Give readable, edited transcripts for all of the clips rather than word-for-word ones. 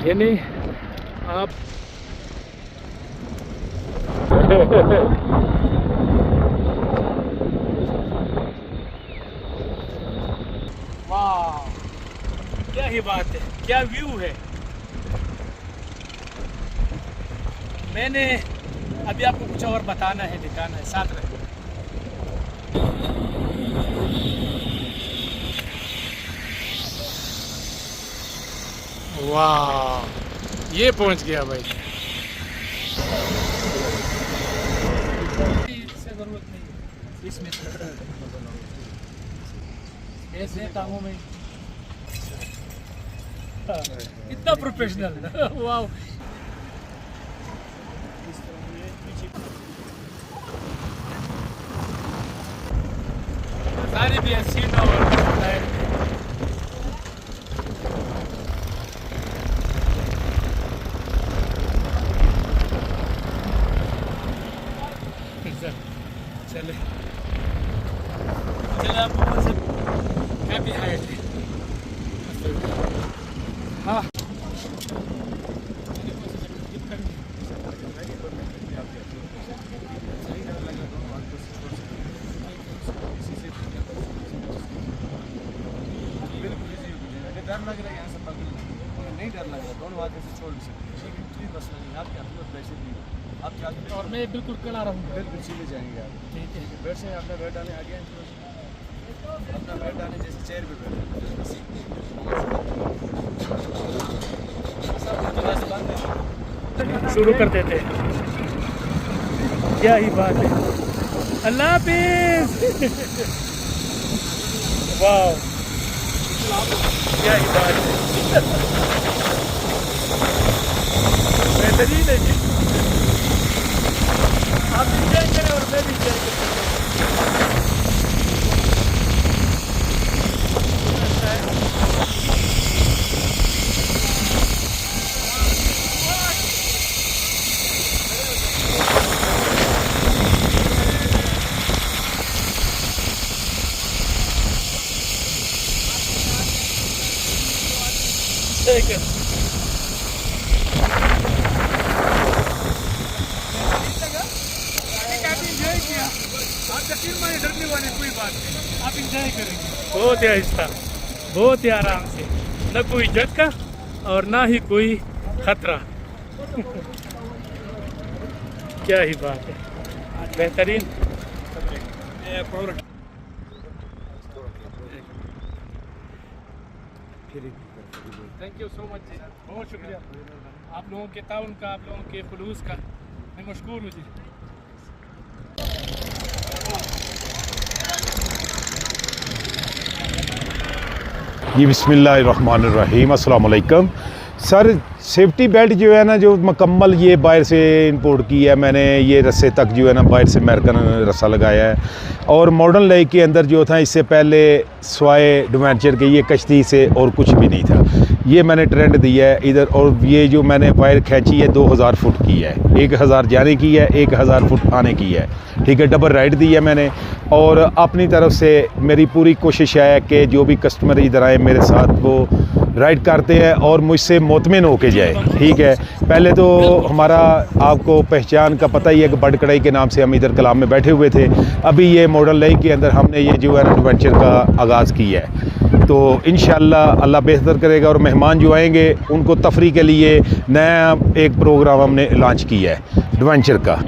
यानी आप वाह, क्या ही बात है, क्या व्यू है। मैंने अभी आपको कुछ और बताना है, दिखाना है, साथ रहे। वाह, ये पहुंच गया भाई। इससे जरूरत नहीं है, इसमें ऐसे कामों में इतना प्रोफेशनल। वाह, सारी भी अच्छी ना और चले चले आपको सब हैप्पी हाइट। हाँ, डर लग रहा है यहाँ से पकड़ नहीं डर लग रहा, दोनों आगे से छोड़ भी सकते हैं, कोई मसला नहीं, आपके हाथ में प्रेशर नहीं है, आप चाहते और मैं बिल्कुल कला रहूँगा। बिल्कुल सीधे जाएंगे आप। ठीक है, बैठ से अपना बैठ डालें आगे, अपना बैठ डालें जैसे चेयर पे बैठ। शुरू कर देते हैं। क्या ही बात है। अल्लाह हाफिज़। वाह, क्या ही बात है। बेहतरीन है जी। आप भी शेयर करें और मैं भी शेयर करता हूँ। आप इंजॉय करेंगे बहुत ही आहिस्ता, बहुत ही आराम से, न कोई झटका और ना ही कोई खतरा। क्या ही बात है, बेहतरीन। थैंक यू सो मच जी, बहुत शुक्रिया आप लोगों के ताउन का, आप लोगों के खुलूस का, मैं मशकूर हूँ जी। जी बिस्मिल्लाहिर्रहमानिर्रहीम, अस्सलाम वालेकुम। सर सेफ्टी बेल्ट जो है ना, जो मुकम्मल ये बाहर से इंपोर्ट की है मैंने, ये रस्से तक जो है ना बाहर से अमेरिकन रस्सा लगाया है। और मॉडर्न लेक के अंदर जो था इससे पहले स्वाए एडवेंचर के ये कश्ती से और कुछ भी नहीं था, ये मैंने ट्रेंड दिया है इधर। और ये जो मैंने वायर खींची है 2000 फुट की है, 1000 जाने की है, 1000 फुट आने की है, ठीक है। डबल राइड दी है मैंने। और अपनी तरफ से मेरी पूरी कोशिश है कि जो भी कस्टमर इधर आए मेरे साथ वो राइड करते हैं और मुझसे मुतमिन होके जाए, ठीक है। पहले तो हमारा आपको पहचान का पता ही है कि बड़ कड़ाई के नाम से हम इधर कलाम में बैठे हुए थे। अभी ये मॉडल लेक के अंदर हमने ये जो है एडवेंचर का आगाज़ किया है, तो इंशाअल्लाह अल्लाह बेहतर करेगा। और मेहमान जो आएंगे उनको तफरी के लिए नया एक प्रोग्राम हमने लॉन्च किया है एडवेंचर का।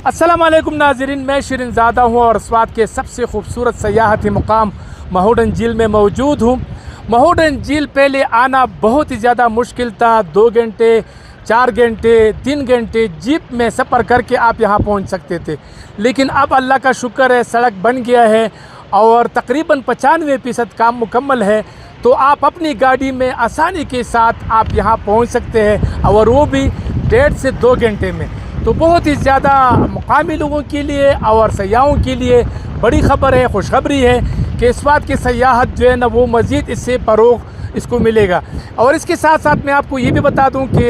अस्सलाम वालेकुम नाज़रीन, मैं शिरीन ज़ादा हूँ और स्वात के सबसे खूबसूरत सयाहती मुकाम महोडन झील में मौजूद हूँ। महोडन झील पहले आना बहुत ही ज़्यादा मुश्किल था, 2 घंटे 4 घंटे 3 घंटे जीप में सफ़र करके आप यहाँ पहुँच सकते थे। लेकिन अब अल्लाह का शुक्र है, सड़क बन गया है और तकरीबन 95% काम मुकम्मल है, तो आप अपनी गाड़ी में आसानी के साथ आप यहाँ पहुँच सकते हैं, और वो भी 1.5 से 2 घंटे में। तो बहुत ही ज़्यादा मुकामी लोगों के लिए और सयाहों के लिए बड़ी ख़बर है, खुशखबरी है कि इस बात की सयाहत जो है ना वो मज़ीद इससे फ़रोग़ इसको मिलेगा। और इसके साथ साथ मैं आपको ये भी बता दूं कि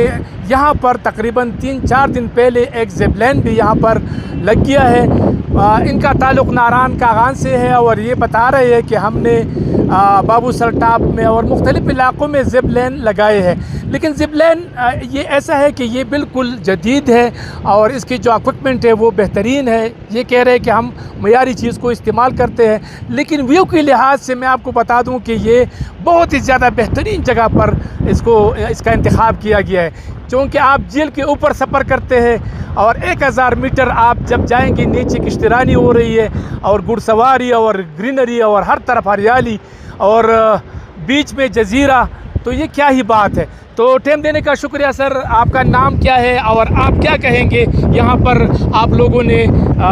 यहाँ पर तकरीबन 3-4 दिन पहले एक ज़िपलाइन भी यहाँ पर लग गया है। इनका ताल्लुक़ नारायण कागान से है और ये बता रहे हैं कि हमने बाबू सर टाप में और मुख्तलिफ़ इलाक़ों में ज़िपलाइन लगाए हैं, लेकिन ज़िपलाइन ये ऐसा है कि ये बिल्कुल जदीद है और इसकी जो इक्विपमेंट है वो बेहतरीन है। ये कह रहे हैं कि हम मयारी चीज़ को इस्तेमाल करते हैं, लेकिन व्यू के लिहाज से मैं आपको बता दूं कि ये बहुत ही ज़्यादा बेहतरीन जगह पर इसका इंतखाब किया गया है, क्योंकि आप झील के ऊपर सफ़र करते हैं और 1000 मीटर आप जब जाएंगे नीचे किश्तरानी हो रही है और घुड़सवारी और ग्रीनरी और हर तरफ हरियाली और बीच में जजीरा, तो ये क्या ही बात है। तो टाइम देने का शुक्रिया सर। आपका नाम क्या है और आप क्या कहेंगे, यहाँ पर आप लोगों ने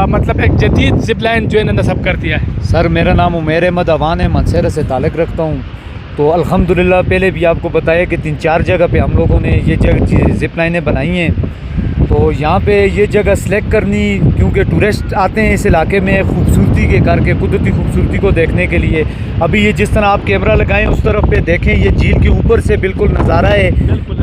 मतलब एक जदीद ज़िपलाइन जो है नस्ब कर दिया है? सर मेरा नाम उमेर अहमद अवान है, मनसेरा से ताल्लुक़ रखता हूँ। तो अल्हम्दुलिल्लाह पहले भी आपको बताया कि 3-4 जगह पे हम लोगों ने ये ज़िपलाइनें बनाई हैं। तो यहाँ पे ये जगह सेलेक्ट करनी, क्योंकि टूरिस्ट आते हैं इस इलाके में खूबसूरती के करके, कुदरती खूबसूरती को देखने के लिए। अभी ये जिस तरह आप कैमरा लगाएं उस तरफ पे देखें, ये झील के ऊपर से बिल्कुल नज़ारा है,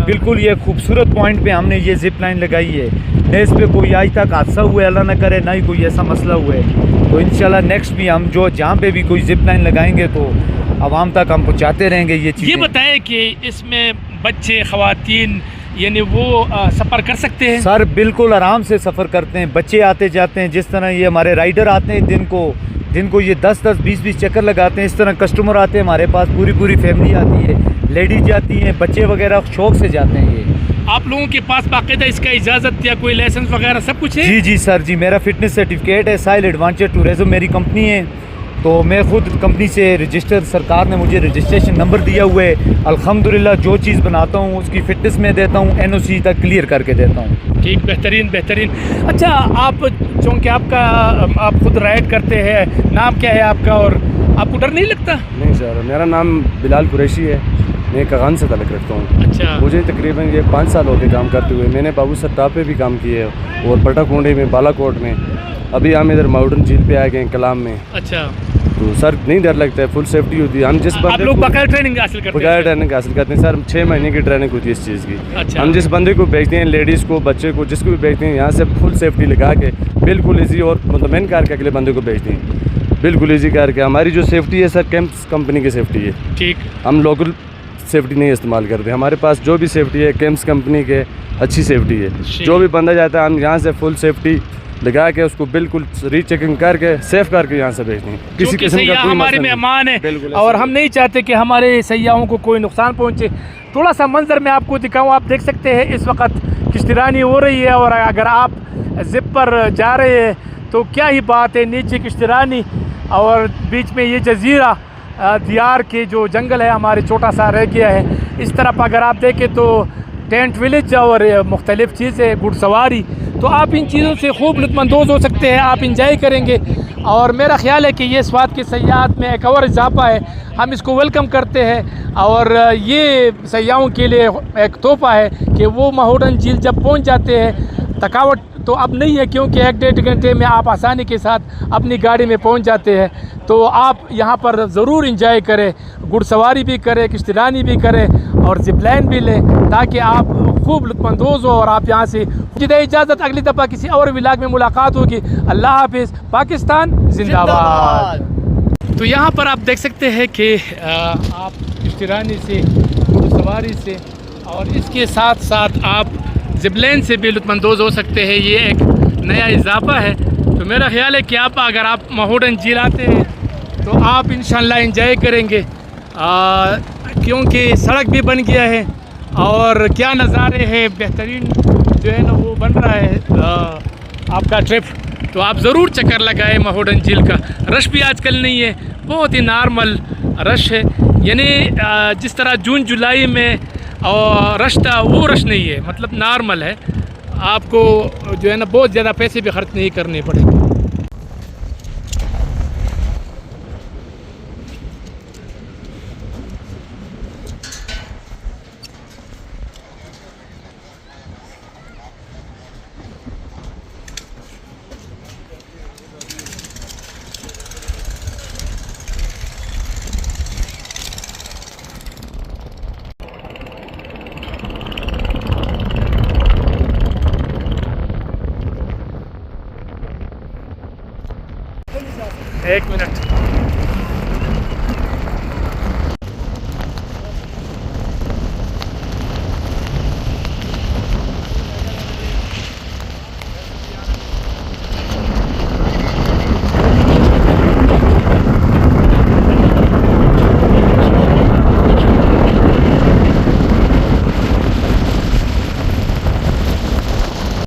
बिल्कुल ये खूबसूरत पॉइंट पे हमने ये ज़िपलाइन लगाई है। न इस पर कोई आज तक हादसा हुआ है, अल्लाह न करे, ना ही कोई ऐसा मसला हुआ है। तो इंशाल्लाह नेक्स्ट भी हम जहाँ पे भी कोई ज़िपलाइन लगाएंगे तो आवाम तक हम पहुँचाते रहेंगे ये चीज़। ये बताएं कि इसमें बच्चे, ख़वातीन यानी वो सफ़र कर सकते हैं? सर बिल्कुल आराम से सफ़र करते हैं, बच्चे आते जाते हैं। जिस तरह ये हमारे राइडर आते हैं दिन को ये 10-10, 20-20 चक्कर लगाते हैं, इस तरह कस्टमर आते हैं हमारे पास, पूरी फैमिली आती है, लेडीज जाती हैं, बच्चे वगैरह शौक़ से जाते हैं। ये आप लोगों के पास बाकायदा इसका इजाज़त या कोई लाइसेंस वगैरह सब कुछ है? जी सर जी, मेरा फ़िटनेस सर्टिफिकेट है, साहिल एडवेंचर टूरिज़्म मेरी कंपनी है। तो मैं ख़ुद कंपनी से रजिस्टर, सरकार ने मुझे रजिस्ट्रेशन नंबर दिया हुआ है। अल्हम्दुलिल्लाह जो चीज़ बनाता हूँ उसकी फ़िटनेस में देता हूँ, NOC तक क्लियर करके देता हूँ। ठीक, बेहतरीन। अच्छा, आप चूँकि आप खुद राइड करते हैं, नाम क्या है आपका और आपको डर नहीं लगता? नहीं सर, मेरा नाम बिलाल कुरैशी है, मैं कागान से ताल्लुक़ रखता हूँ। अच्छा। मुझे तकरीबन ये 5 साल हो गए काम करते हुए। मैंने बाबू सर टाप पे भी काम किए और पटाकुंडे में, बालाकोट में, अभी हम इधर माउंटेन झील पे आ गए हैं कलाम में। अच्छा। तो सर नहीं डर लगता है, फुल सेफ्टी होती है। हम जिस बंदे आप लोग बगैर ट्रेनिंग हासिल करते हैं? बगैर ट्रेनिंग हासिल करते हैं सर, 6 महीने की ट्रेनिंग होती है इस चीज़ की। अच्छा। हम जिस बंदे को भेजते हैं, लेडीज़ को, बच्चे को, जिसको भी भेजते हैं, यहाँ से फुल सेफ्टी लगा के बिल्कुल ईजी और मतलब मैन कार के अगले बंदे को भेजते हैं बिल्कुल ईजी करके। हमारी जो सेफ्टी है सर, कैंप्स कंपनी की सेफ्टी है। ठीक। हम लोकल सेफ्टी नहीं इस्तेमाल करते। हमारे पास जो भी सेफ्टी है कैंप्स कंपनी के अच्छी सेफ्टी है। जो भी बंदा जाता है हम यहाँ से फुल सेफ्टी लगा के उसको बिल्कुल रीचेकिंग करके सेफ करके यहाँ से भेजते हैं। किसी किस्म का कोई हमारे मेहमान है और हम नहीं चाहते कि हमारे सयाहों को कोई नुकसान पहुँचे। थोड़ा सा मंजर मैं आपको दिखाऊँ, आप देख सकते हैं इस वक्त किश्तरानी हो रही है और अगर आप ज़िप पर जा रहे हैं तो क्या ही बात है। नीचे किश्तरानी और बीच में ये जजीरा, दियार के जो जंगल है हमारे छोटा सा रह गया है। इस तरफ अगर आप देखें तो टेंट विलेज और मुख्तलिफ़ चीज़ें, घुड़सवारी, तो आप इन चीज़ों से खूब लुत्फ़अंदोज़ हो सकते हैं, आप इंजॉय करेंगे। और मेरा ख्याल है कि ये स्वाद की सयाहत में एक और इजाफा है, हम इसको वेलकम करते हैं। और ये सयाहों के लिए एक तोहफ़ा है कि वो महोडन झील जब पहुंच जाते हैं, थकावट तो अब नहीं है, क्योंकि 1-1.5 घंटे में आप आसानी के साथ अपनी गाड़ी में पहुंच जाते हैं। तो आप यहाँ पर ज़रूर इंजॉय करें, घुड़सवारी भी करें, किश्तरानी भी करें और ज़िपलाइन भी लें, ताकि आप खूब लुत्फ़अंदोज़ हो। और आप यहाँ से मुझे इजाज़त, अगली दफ़ा किसी और व्लॉग में मुलाकात होगी। अल्लाह हाफिज़, पाकिस्तान जिंदाबाद। तो यहाँ पर आप देख सकते हैं कि आप किश्तरानी से, घुड़सवारी से और इसके साथ साथ आप ज़िपलाइन से भी लुत्फ़अंदोज़ हो सकते हैं। ये एक नया इजाफा है। तो मेरा ख्याल है कि अगर आप महोडन झील आते हैं तो आप इंशाल्लाह इंजॉय करेंगे, क्योंकि सड़क भी बन गया है और क्या नज़ारे हैं, बेहतरीन जो है ना वो बन रहा है आपका ट्रिप। तो आप ज़रूर चक्कर लगाएं महोडन झील का। रश भी आजकल नहीं है, बहुत ही नॉर्मल रश है, यानी जिस तरह जून जुलाई में और रश था वो रश नहीं है, मतलब नॉर्मल है। आपको जो है ना बहुत ज़्यादा पैसे भी खर्च नहीं करने पड़ेंगे। एक मिनट